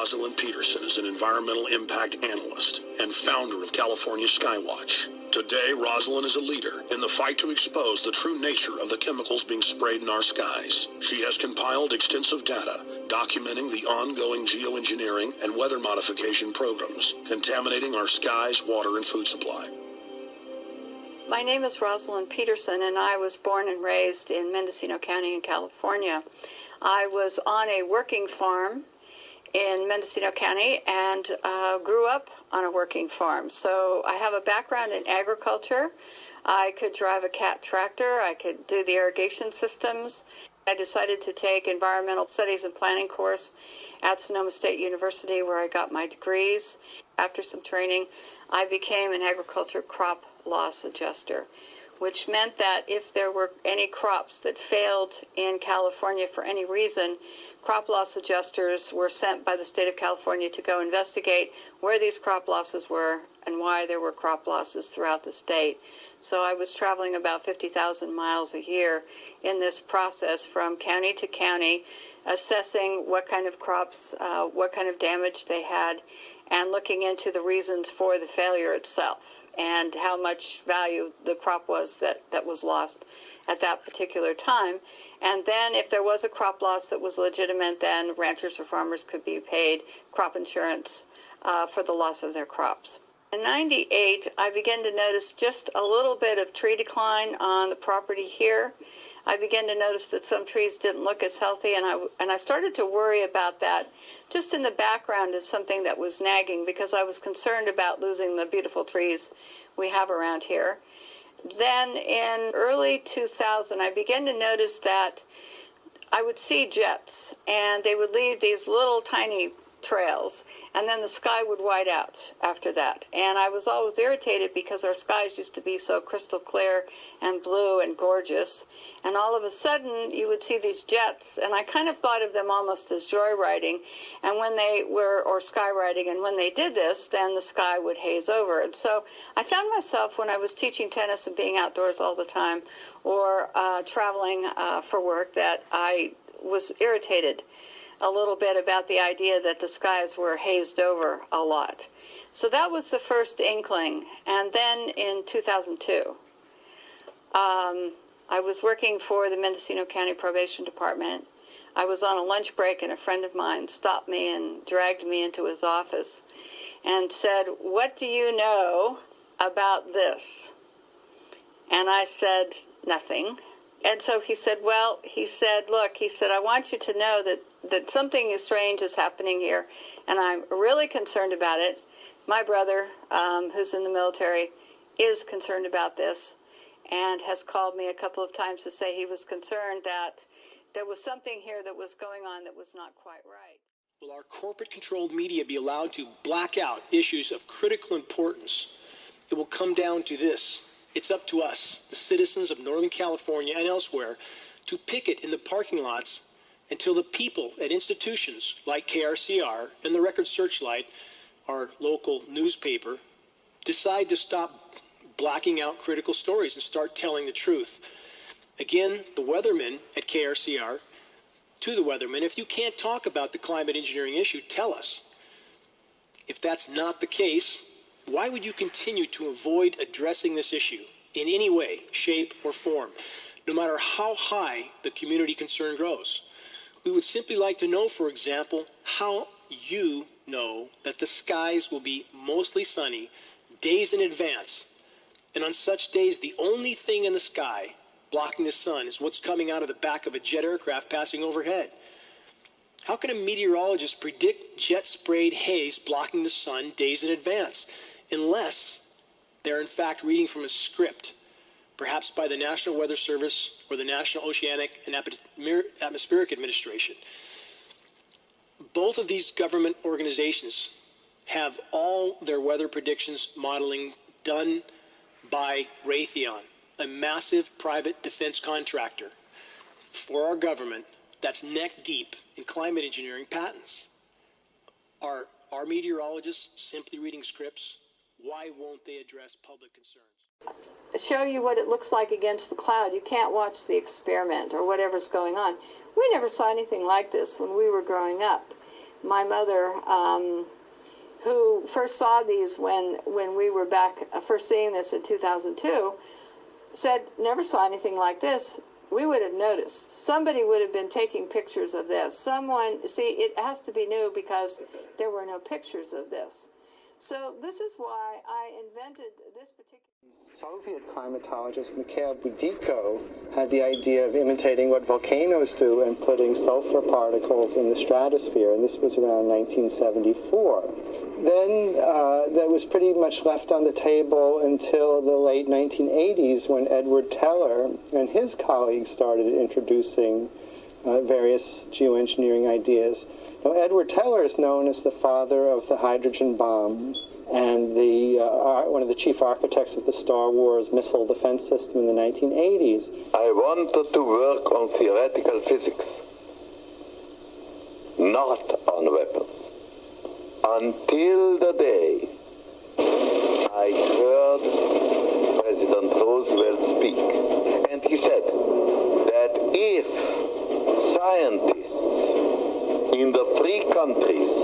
Rosalind Peterson is an environmental impact analyst and founder of California Skywatch. Today, Rosalind is a leader in the fight to expose the true nature of the chemicals being sprayed in our skies. She has compiled extensive data documenting the ongoing geoengineering and weather modification programs contaminating our skies, water, and food supply. My name is Rosalind Peterson, and I was born and raised in Mendocino County in California. I was on a working farm in Mendocino County and grew up on a working farm. So I have a background in agriculture. I could drive a Cat tractor. I could do the irrigation systems. I decided to take environmental studies and planning course at Sonoma State University, where I got my degrees. After some training, I became an agriculture crop loss adjuster, which meant that if there were any crops that failed in California for any reason, crop loss adjusters were sent by the state of California to go investigate where these crop losses were and why there were crop losses throughout the state. So I was traveling about 50,000 miles a year in this process from county to county, assessing what kind of crops, what kind of damage they had, and looking into the reasons for the failure itself and how much value the crop was that was lost at that particular time. And then if there was a crop loss that was legitimate, then ranchers or farmers could be paid crop insurance for the loss of their crops. In '98, I began to notice just a little bit of tree decline on the property here. I began to notice that some trees didn't look as healthy, and I started to worry about that just in the background as something that was nagging, because I was concerned about losing the beautiful trees we have around here. Then in early 2000, I began to notice that I would see jets, and they would leave these little tiny trails, and then the sky would white out after that. And I was always irritated because our skies used to be so crystal clear and blue and gorgeous, and all of a sudden you would see these jets, and I kind of thought of them almost as joyriding, and when they were, or skywriting, and when they did this, then the sky would haze over. And so I found myself, when I was teaching tennis and being outdoors all the time, or traveling for work, that I was irritated a little bit about the idea that the skies were hazed over a lot. So that was the first inkling. And then in 2002, I was working for the Mendocino County Probation Department. I was on a lunch break, and a friend of mine stopped me and dragged me into his office and said, "What do you know about this?" And I said, "Nothing." And so he said, "Well," he said, "look," he said, "I want you to know that something strange is happening here, and I'm really concerned about it. My brother, who's in the military, is concerned about this and has called me a couple of times to say he was concerned that there was something here that was going on that was not quite right." Will our corporate-controlled media be allowed to black out issues of critical importance? It will come down to this. It's up to us, the citizens of Northern California and elsewhere, to picket in the parking lots until the people at institutions like KRCR and the Record Searchlight, our local newspaper, decide to stop blacking out critical stories and start telling the truth. Again, the weathermen at KRCR, to the weathermen, if you can't talk about the climate engineering issue, tell us. If that's not the case, why would you continue to avoid addressing this issue in any way, shape, or form, no matter how high the community concern grows? We would simply like to know, for example, how you know that the skies will be mostly sunny days in advance, and on such days the only thing in the sky blocking the sun is what's coming out of the back of a jet aircraft passing overhead. How can a meteorologist predict jet-sprayed haze blocking the sun days in advance, unless they're in fact reading from a script, perhaps by the National Weather Service or the National Oceanic and Atmospheric Administration? Both of these government organizations have all their weather predictions modeling done by Raytheon, a massive private defense contractor for our government that's neck deep in climate engineering patents. Are our meteorologists simply reading scripts? Why won't they address public concerns? Show you what it looks like against the cloud. You can't watch the experiment or whatever's going on. We never saw anything like this when we were growing up. my mother, who first saw these when we were back first seeing this in 2002, said, never saw anything like this. We would have noticed. Somebody would have been taking pictures of this. Someone, see, it has to be new because there were no pictures of this. So this is why I invented this particular... Soviet climatologist Mikhail Budiko had the idea of imitating what volcanoes do and putting sulfur particles in the stratosphere, and this was around 1974. Then that was pretty much left on the table until the late 1980s when Edward Teller and his colleagues started introducing various geoengineering ideas. Now, Edward Teller is known as the father of the hydrogen bomb and one of the chief architects of the Star Wars missile defense system in the 1980s. I wanted to work on theoretical physics, not on weapons. Until the day I heard President Roosevelt speak, and he said that if scientists in the free countries